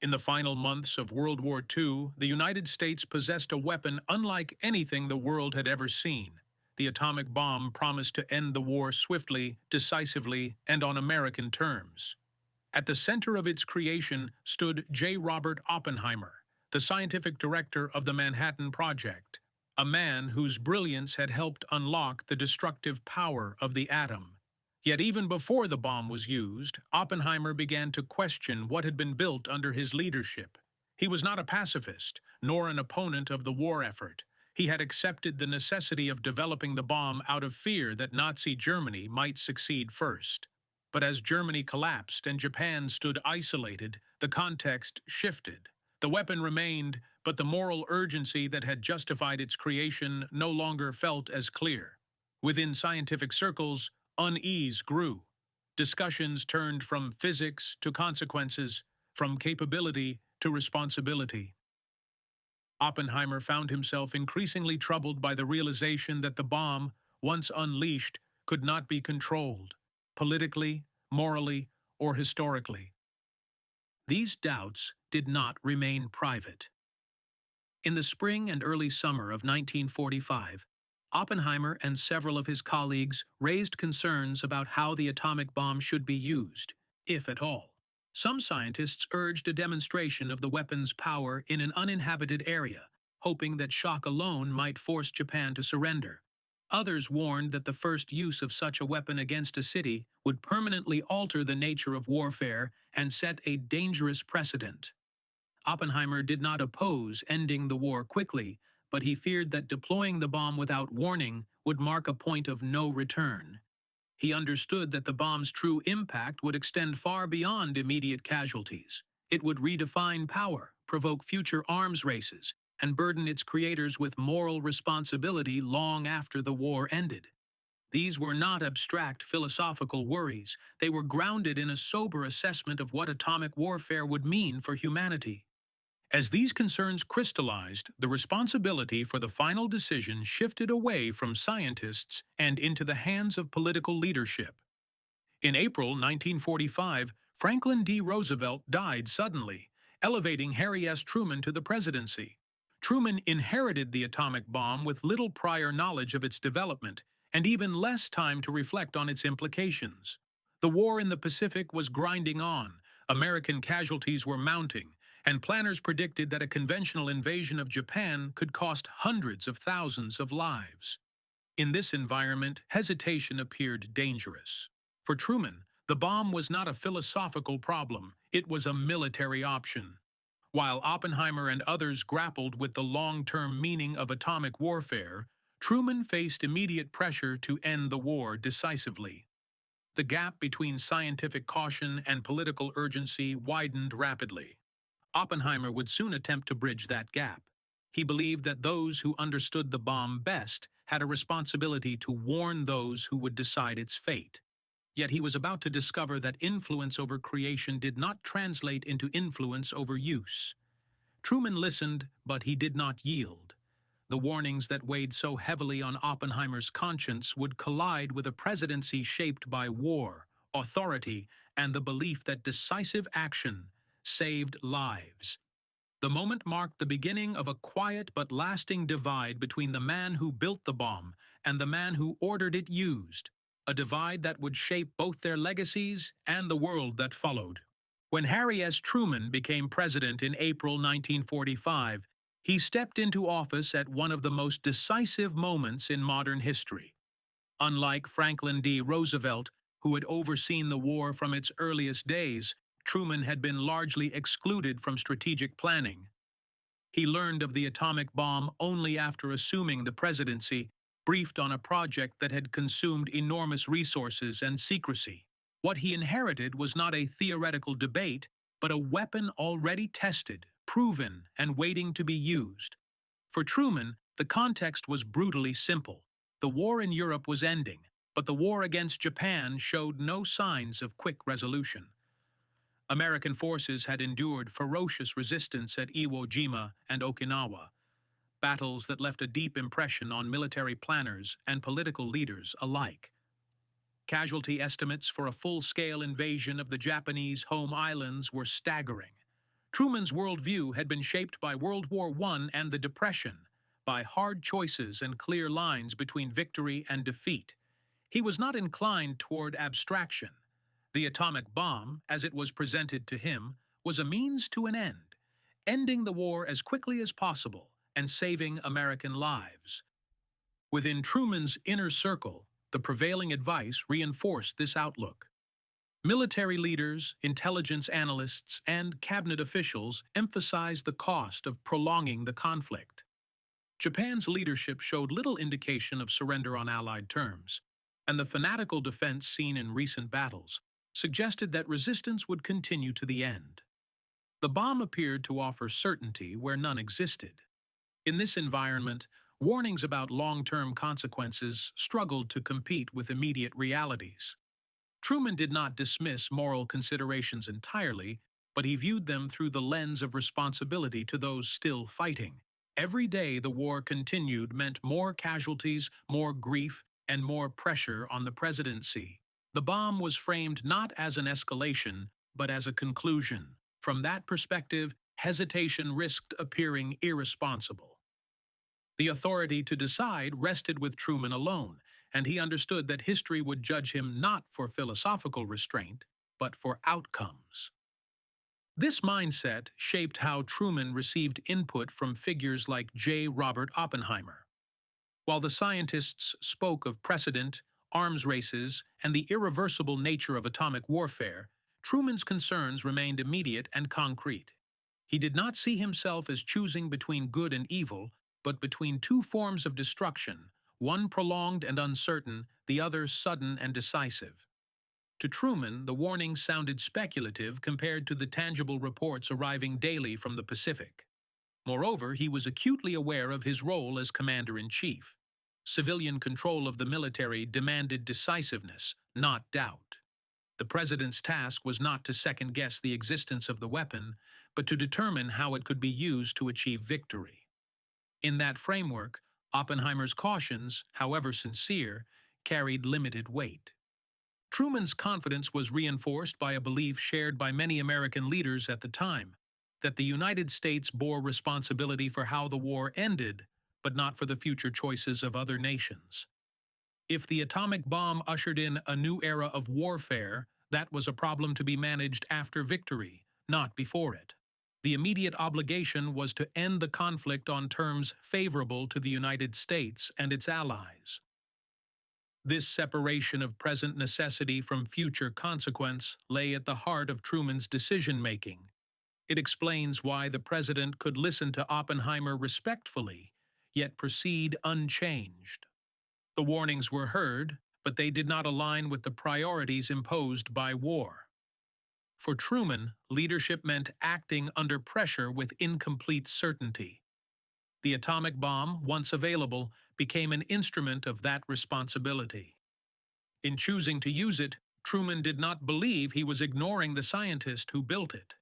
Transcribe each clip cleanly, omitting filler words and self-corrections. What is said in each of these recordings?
In the final months of World War II, the United States possessed a weapon unlike anything the world had ever seen. The atomic bomb promised to end the war swiftly, decisively, and on American terms. At the center of its creation stood J. Robert Oppenheimer, the scientific director of the Manhattan Project, a man whose brilliance had helped unlock the destructive power of the atom. Yet even before the bomb was used, Oppenheimer began to question what had been built under his leadership. He was not a pacifist, nor an opponent of the war effort. He had accepted the necessity of developing the bomb out of fear that Nazi Germany might succeed first. But as Germany collapsed and Japan stood isolated, the context shifted. The weapon remained, but the moral urgency that had justified its creation no longer felt as clear. Within scientific circles, unease grew. Discussions turned from physics to consequences, from capability to responsibility. Oppenheimer found himself increasingly troubled by the realization that the bomb, once unleashed, could not be controlled, politically, morally, or historically. These doubts did not remain private. In the spring and early summer of 1945, Oppenheimer and several of his colleagues raised concerns about how the atomic bomb should be used, if at all. Some scientists urged a demonstration of the weapon's power in an uninhabited area, hoping that shock alone might force Japan to surrender. Others warned that the first use of such a weapon against a city would permanently alter the nature of warfare and set a dangerous precedent. Oppenheimer did not oppose ending the war quickly, but he feared that deploying the bomb without warning would mark a point of no return. He understood that the bomb's true impact would extend far beyond immediate casualties. It would redefine power, provoke future arms races, and burden its creators with moral responsibility long after the war ended. These were not abstract philosophical worries. They were grounded in a sober assessment of what atomic warfare would mean for humanity. As these concerns crystallized, the responsibility for the final decision shifted away from scientists and into the hands of political leadership. In April 1945, Franklin D. Roosevelt died suddenly, elevating Harry S. Truman to the presidency. Truman inherited the atomic bomb with little prior knowledge of its development, and even less time to reflect on its implications. The war in the Pacific was grinding on, American casualties were mounting, and planners predicted that a conventional invasion of Japan could cost hundreds of thousands of lives. In this environment, hesitation appeared dangerous. For Truman, the bomb was not a philosophical problem, it was a military option. While Oppenheimer and others grappled with the long-term meaning of atomic warfare, Truman faced immediate pressure to end the war decisively. The gap between scientific caution and political urgency widened rapidly. Oppenheimer would soon attempt to bridge that gap. He believed that those who understood the bomb best had a responsibility to warn those who would decide its fate. Yet he was about to discover that influence over creation did not translate into influence over use. Truman listened, but he did not yield. The warnings that weighed so heavily on Oppenheimer's conscience would collide with a presidency shaped by war, authority, and the belief that decisive action saved lives. The moment marked the beginning of a quiet but lasting divide between the man who built the bomb and the man who ordered it used, a divide that would shape both their legacies and the world that followed. When Harry S. Truman became president in April 1945, he stepped into office at one of the most decisive moments in modern history. Unlike Franklin D. Roosevelt, who had overseen the war from its earliest days, Truman had been largely excluded from strategic planning. He learned of the atomic bomb only after assuming the presidency, briefed on a project that had consumed enormous resources and secrecy. What he inherited was not a theoretical debate, but a weapon already tested, proven, and waiting to be used. For Truman, the context was brutally simple. The war in Europe was ending, but the war against Japan showed no signs of quick resolution. American forces had endured ferocious resistance at Iwo Jima and Okinawa, battles that left a deep impression on military planners and political leaders alike. Casualty estimates for a full-scale invasion of the Japanese home islands were staggering. Truman's worldview had been shaped by World War I and the Depression, by hard choices and clear lines between victory and defeat. He was not inclined toward abstraction. The atomic bomb, as it was presented to him, was a means to an end, ending the war as quickly as possible and saving American lives. Within Truman's inner circle, the prevailing advice reinforced this outlook. Military leaders, intelligence analysts, and cabinet officials emphasized the cost of prolonging the conflict. Japan's leadership showed little indication of surrender on Allied terms, and the fanatical defense seen in recent battles suggested that resistance would continue to the end. The bomb appeared to offer certainty where none existed. In this environment, warnings about long-term consequences struggled to compete with immediate realities. Truman did not dismiss moral considerations entirely, but he viewed them through the lens of responsibility to those still fighting. Every day the war continued meant more casualties, more grief, and more pressure on the presidency. The bomb was framed not as an escalation, but as a conclusion. From that perspective, hesitation risked appearing irresponsible. The authority to decide rested with Truman alone, and he understood that history would judge him not for philosophical restraint, but for outcomes. This mindset shaped how Truman received input from figures like J. Robert Oppenheimer. While the scientists spoke of precedent, arms races, and the irreversible nature of atomic warfare, Truman's concerns remained immediate and concrete. He did not see himself as choosing between good and evil, but between two forms of destruction, one prolonged and uncertain, the other sudden and decisive. To Truman, the warning sounded speculative compared to the tangible reports arriving daily from the Pacific. Moreover, he was acutely aware of his role as commander-in-chief. Civilian control of the military demanded decisiveness, not doubt. The president's task was not to second-guess the existence of the weapon, but to determine how it could be used to achieve victory. In that framework, Oppenheimer's cautions, however sincere, carried limited weight. Truman's confidence was reinforced by a belief shared by many American leaders at the time, that the United States bore responsibility for how the war ended, but not for the future choices of other nations. If the atomic bomb ushered in a new era of warfare, that was a problem to be managed after victory, not before it. The immediate obligation was to end the conflict on terms favorable to the United States and its allies. This separation of present necessity from future consequence lay at the heart of Truman's decision-making. It explains why the president could listen to Oppenheimer respectfully, yet proceed unchanged. The warnings were heard, but they did not align with the priorities imposed by war. For Truman, leadership meant acting under pressure with incomplete certainty. The atomic bomb, once available, became an instrument of that responsibility. In choosing to use it, Truman did not believe he was ignoring the scientist who built it.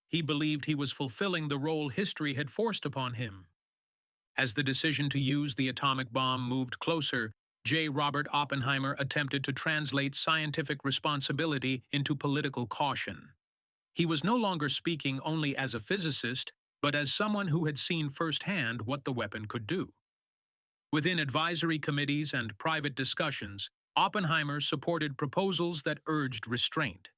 He believed he was fulfilling the role history had forced upon him. As the decision to use the atomic bomb moved closer, J. Robert Oppenheimer attempted to translate scientific responsibility into political caution. He was no longer speaking only as a physicist, but as someone who had seen firsthand what the weapon could do. Within advisory committees and private discussions, Oppenheimer supported proposals that urged restraint.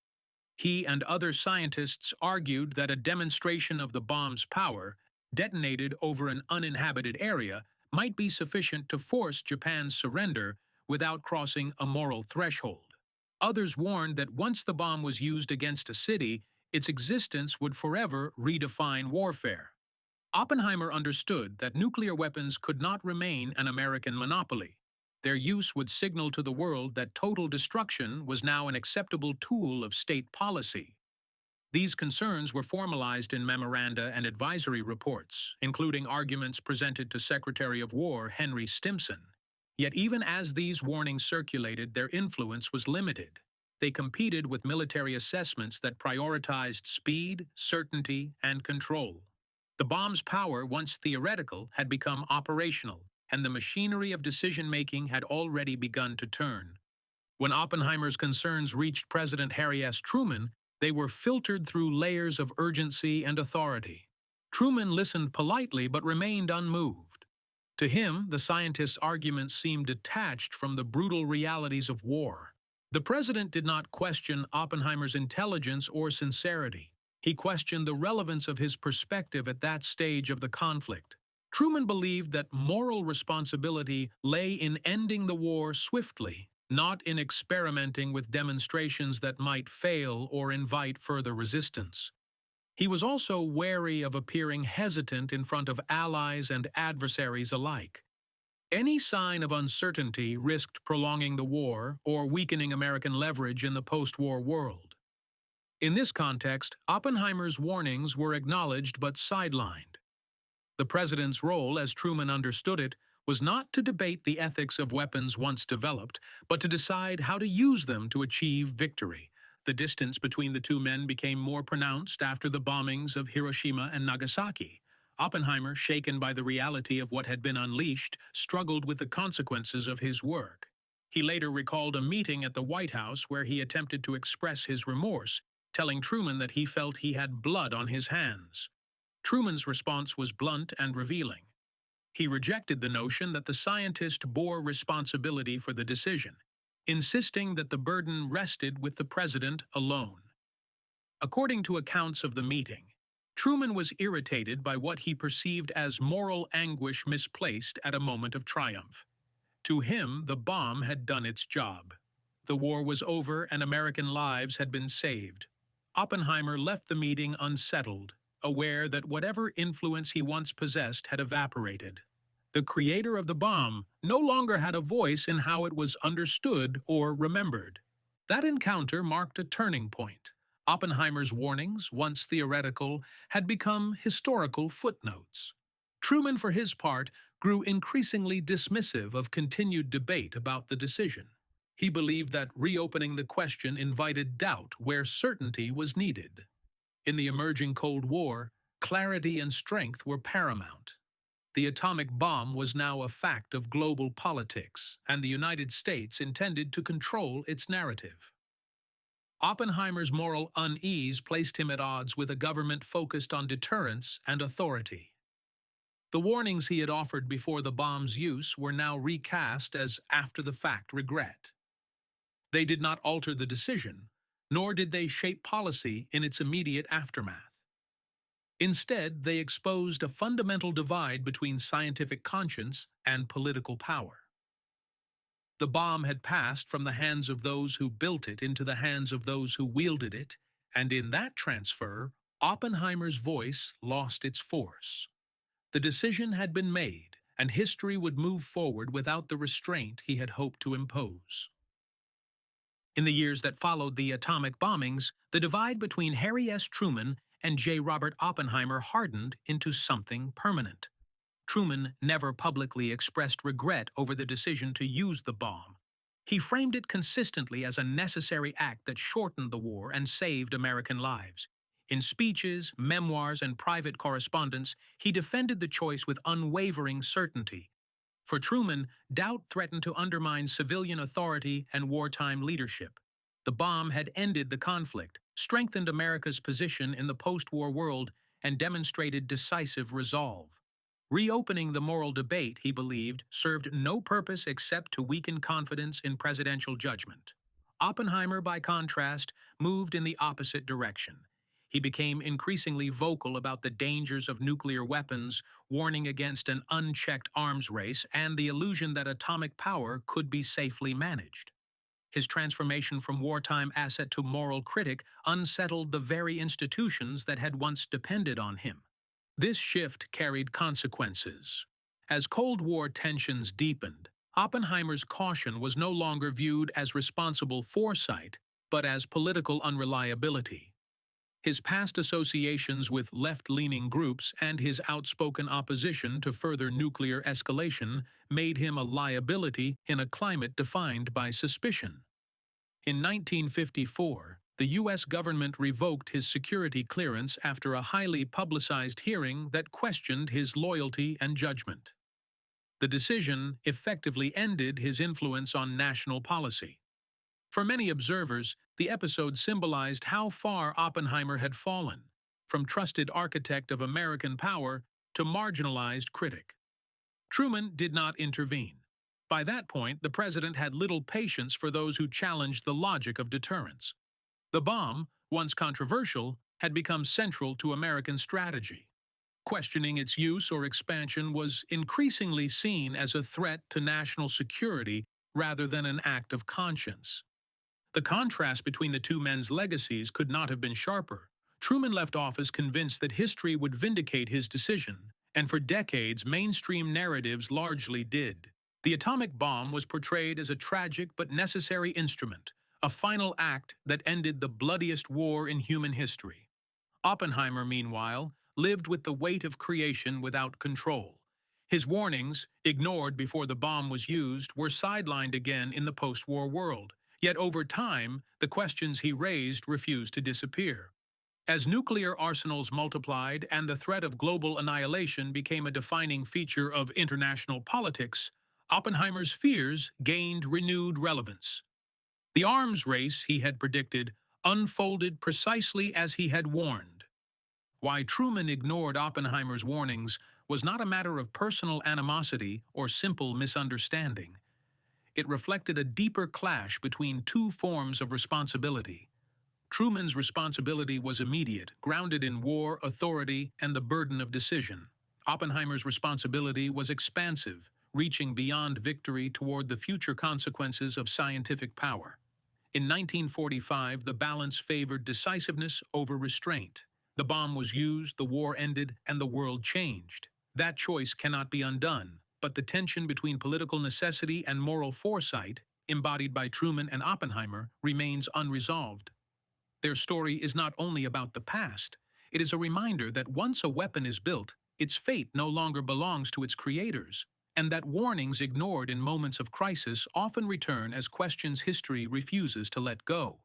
He and other scientists argued that a demonstration of the bomb's power, detonated over an uninhabited area, might be sufficient to force Japan's surrender without crossing a moral threshold. Others warned that once the bomb was used against a city, its existence would forever redefine warfare. Oppenheimer understood that nuclear weapons could not remain an American monopoly. Their use would signal to the world that total destruction was now an acceptable tool of state policy. These concerns were formalized in memoranda and advisory reports, including arguments presented to Secretary of War Henry Stimson. Yet even as these warnings circulated, their influence was limited. They competed with military assessments that prioritized speed, certainty, and control. The bomb's power, once theoretical, had become operational, and the machinery of decision-making had already begun to turn. When Oppenheimer's concerns reached President Harry S. Truman, They were filtered through layers of urgency and authority. Truman listened politely but remained unmoved. To him, the scientist's arguments seemed detached from the brutal realities of war. The president did not question Oppenheimer's intelligence or sincerity. He questioned the relevance of his perspective at that stage of the conflict. Truman believed that moral responsibility lay in ending the war swiftly, not in experimenting with demonstrations that might fail or invite further resistance. He was also wary of appearing hesitant in front of allies and adversaries alike. Any sign of uncertainty risked prolonging the war or weakening American leverage in the post-war world. In this context, Oppenheimer's warnings were acknowledged but sidelined. The president's role, as Truman understood it, was not to debate the ethics of weapons once developed, but to decide how to use them to achieve victory. The distance between the two men became more pronounced after the bombings of Hiroshima and Nagasaki. Oppenheimer, shaken by the reality of what had been unleashed, struggled with the consequences of his work. He later recalled a meeting at the White House where he attempted to express his remorse, telling Truman that he felt he had blood on his hands. Truman's response was blunt and revealing. He rejected the notion that the scientist bore responsibility for the decision, insisting that the burden rested with the president alone. According to accounts of the meeting, Truman was irritated by what he perceived as moral anguish misplaced at a moment of triumph. To him, the bomb had done its job. The war was over and American lives had been saved. Oppenheimer left the meeting unsettled, aware that whatever influence he once possessed had evaporated. The creator of the bomb no longer had a voice in how it was understood or remembered. That encounter marked a turning point. Oppenheimer's warnings, once theoretical, had become historical footnotes. Truman, for his part, grew increasingly dismissive of continued debate about the decision. He believed that reopening the question invited doubt where certainty was needed. In the emerging Cold War, clarity and strength were paramount. The atomic bomb was now a fact of global politics, and the United States intended to control its narrative. Oppenheimer's moral unease placed him at odds with a government focused on deterrence and authority. The warnings he had offered before the bomb's use were now recast as after-the-fact regret. They did not alter the decision, nor did they shape policy in its immediate aftermath. Instead, they exposed a fundamental divide between scientific conscience and political power. The bomb had passed from the hands of those who built it into the hands of those who wielded it, and in that transfer, Oppenheimer's voice lost its force. The decision had been made, and history would move forward without the restraint he had hoped to impose. In the years that followed the atomic bombings, the divide between Harry S. Truman and J. Robert Oppenheimer hardened into something permanent. Truman never publicly expressed regret over the decision to use the bomb. He framed it consistently as a necessary act that shortened the war and saved American lives. In speeches, memoirs, and private correspondence, he defended the choice with unwavering certainty. For Truman, doubt threatened to undermine civilian authority and wartime leadership. The bomb had ended the conflict, strengthened America's position in the post-war world, and demonstrated decisive resolve. Reopening the moral debate, he believed, served no purpose except to weaken confidence in presidential judgment. Oppenheimer, by contrast, moved in the opposite direction. He became increasingly vocal about the dangers of nuclear weapons, warning against an unchecked arms race and the illusion that atomic power could be safely managed. His transformation from wartime asset to moral critic unsettled the very institutions that had once depended on him. This shift carried consequences. As Cold War tensions deepened, Oppenheimer's caution was no longer viewed as responsible foresight, but as political unreliability. His past associations with left-leaning groups and his outspoken opposition to further nuclear escalation made him a liability in a climate defined by suspicion. In 1954, the U.S. government revoked his security clearance after a highly publicized hearing that questioned his loyalty and judgment. The decision effectively ended his influence on national policy. For many observers, the episode symbolized how far Oppenheimer had fallen, from trusted architect of American power to marginalized critic. Truman did not intervene. By that point, the president had little patience for those who challenged the logic of deterrence. The bomb, once controversial, had become central to American strategy. Questioning its use or expansion was increasingly seen as a threat to national security rather than an act of conscience. The contrast between the two men's legacies could not have been sharper. Truman left office convinced that history would vindicate his decision, and for decades mainstream narratives largely did. The atomic bomb was portrayed as a tragic but necessary instrument, a final act that ended the bloodiest war in human history. Oppenheimer, meanwhile, lived with the weight of creation without control. His warnings, ignored before the bomb was used, were sidelined again in the post-war world. Yet over time, the questions he raised refused to disappear. As nuclear arsenals multiplied and the threat of global annihilation became a defining feature of international politics, Oppenheimer's fears gained renewed relevance. The arms race he had predicted unfolded precisely as he had warned. Why Truman ignored Oppenheimer's warnings was not a matter of personal animosity or simple misunderstanding. It reflected a deeper clash between two forms of responsibility. Truman's responsibility was immediate, grounded in war, authority, and the burden of decision. Oppenheimer's responsibility was expansive, reaching beyond victory toward the future consequences of scientific power. In 1945, the balance favored decisiveness over restraint. The bomb was used, the war ended, and the world changed. That choice cannot be undone, but the tension between political necessity and moral foresight, embodied by Truman and Oppenheimer, remains unresolved. Their story is not only about the past, it is a reminder that once a weapon is built, its fate no longer belongs to its creators, and that warnings ignored in moments of crisis often return as questions history refuses to let go.